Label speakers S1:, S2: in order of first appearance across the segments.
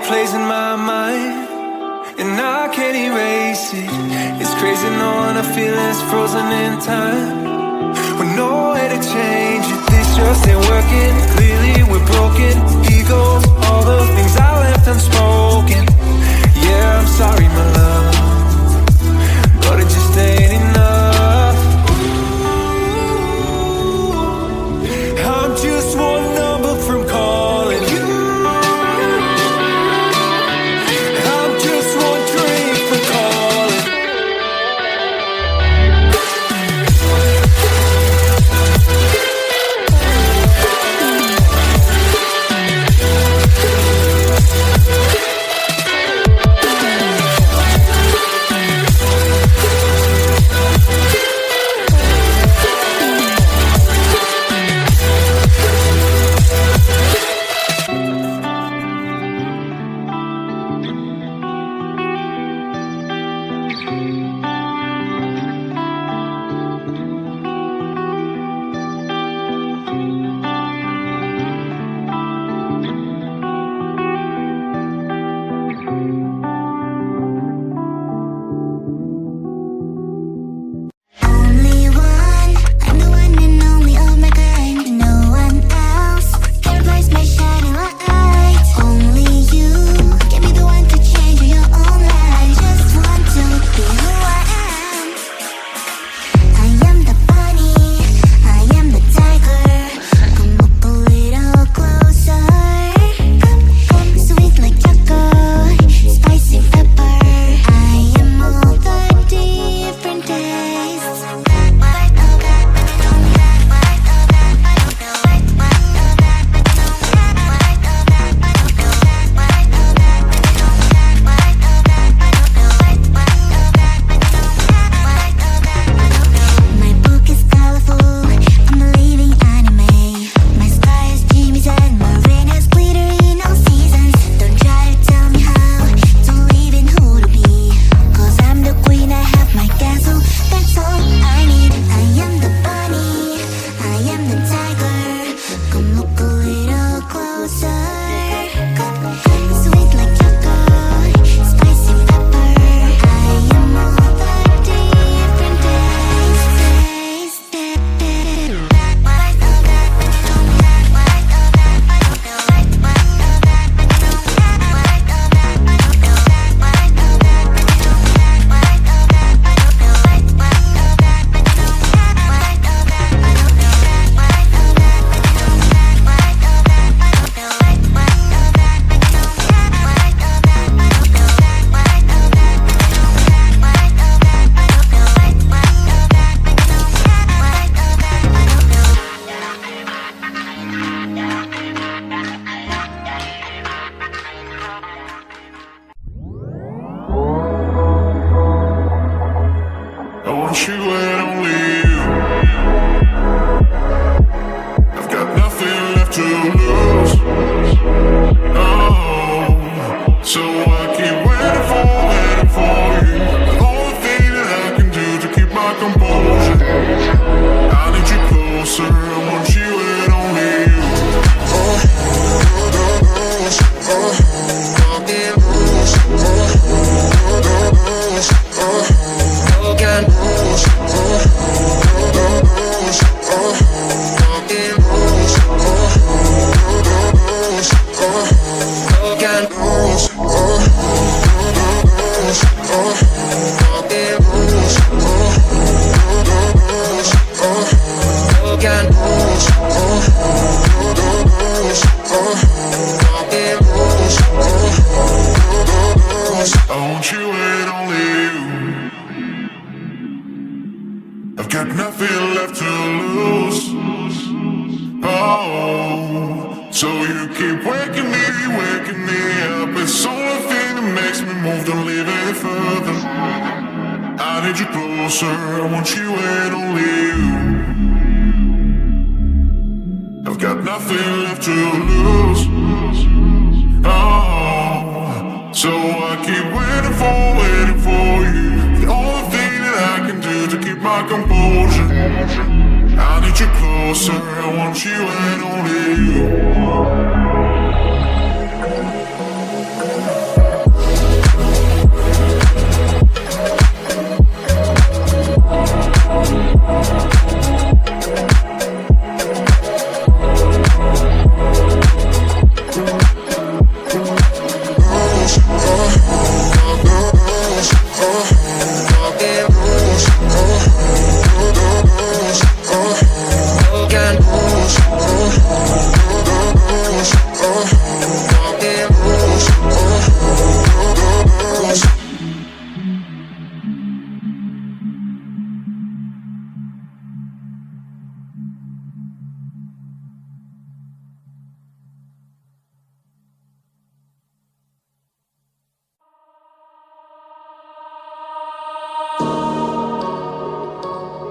S1: plays in my mind, and I can't erase it. It's crazy knowing a feeling's frozen in time, with no way to change it. This just ain't working. Clearly we're broken. Egos, all the things I left unspoken. Yeah, I'm sorry, my love, but it just ain't enough. I'm just one number from calling you. I'm just one drink from calling.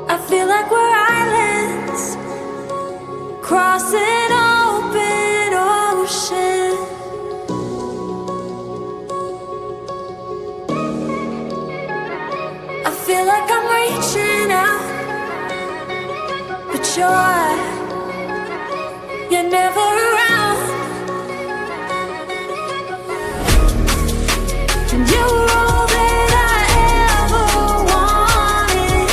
S1: I feel like we're islands crossing open ocean. I feel like I'm reaching out, but you're never around. And you were all that I ever wanted.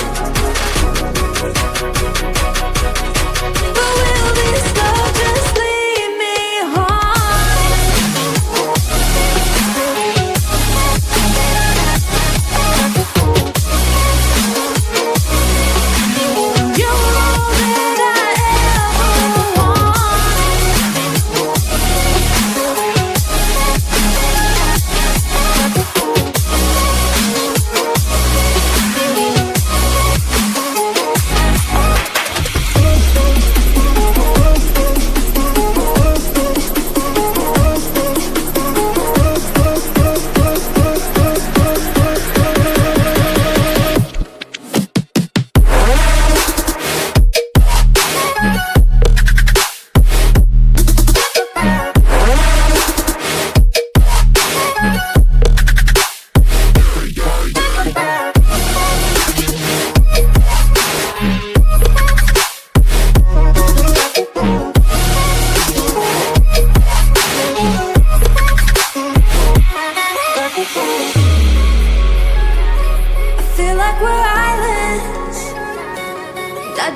S1: But will this love just lead me You were all that I ever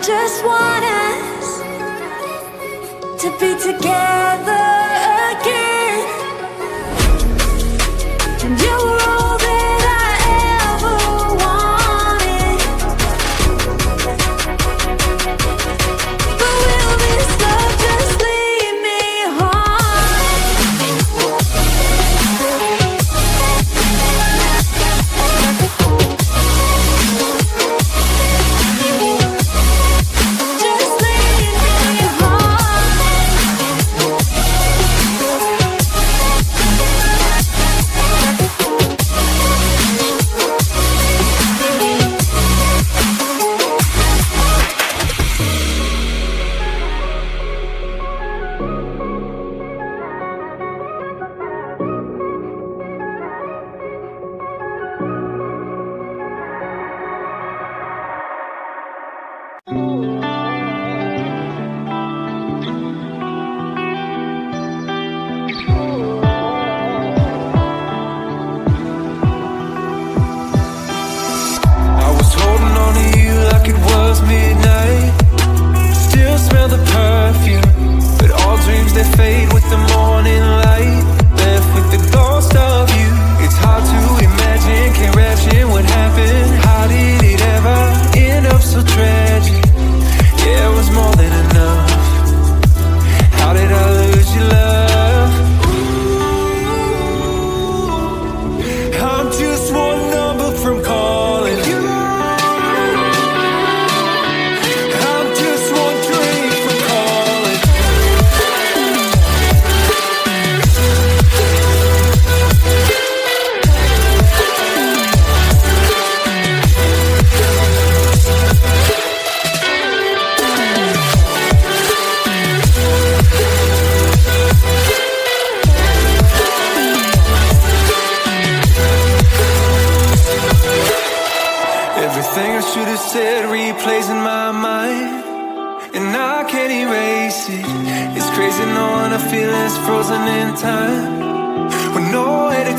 S1: just want us to be together again. And you were all that I ever wanted. But will this love just lead me midnight, still smell the perfume, but all dreams they fade with the morning light. Left with the ghost of you. It's hard to imagine, can't imagine what happened. How did it ever end up so tragic? Yeah, it was more than enough. How did I lose your love? Ooh, I'm just one number from calling you. Everything I should have said replays in my mind, and I can't erase it. It's crazy knowing a feeling's frozen in time, with nowhere to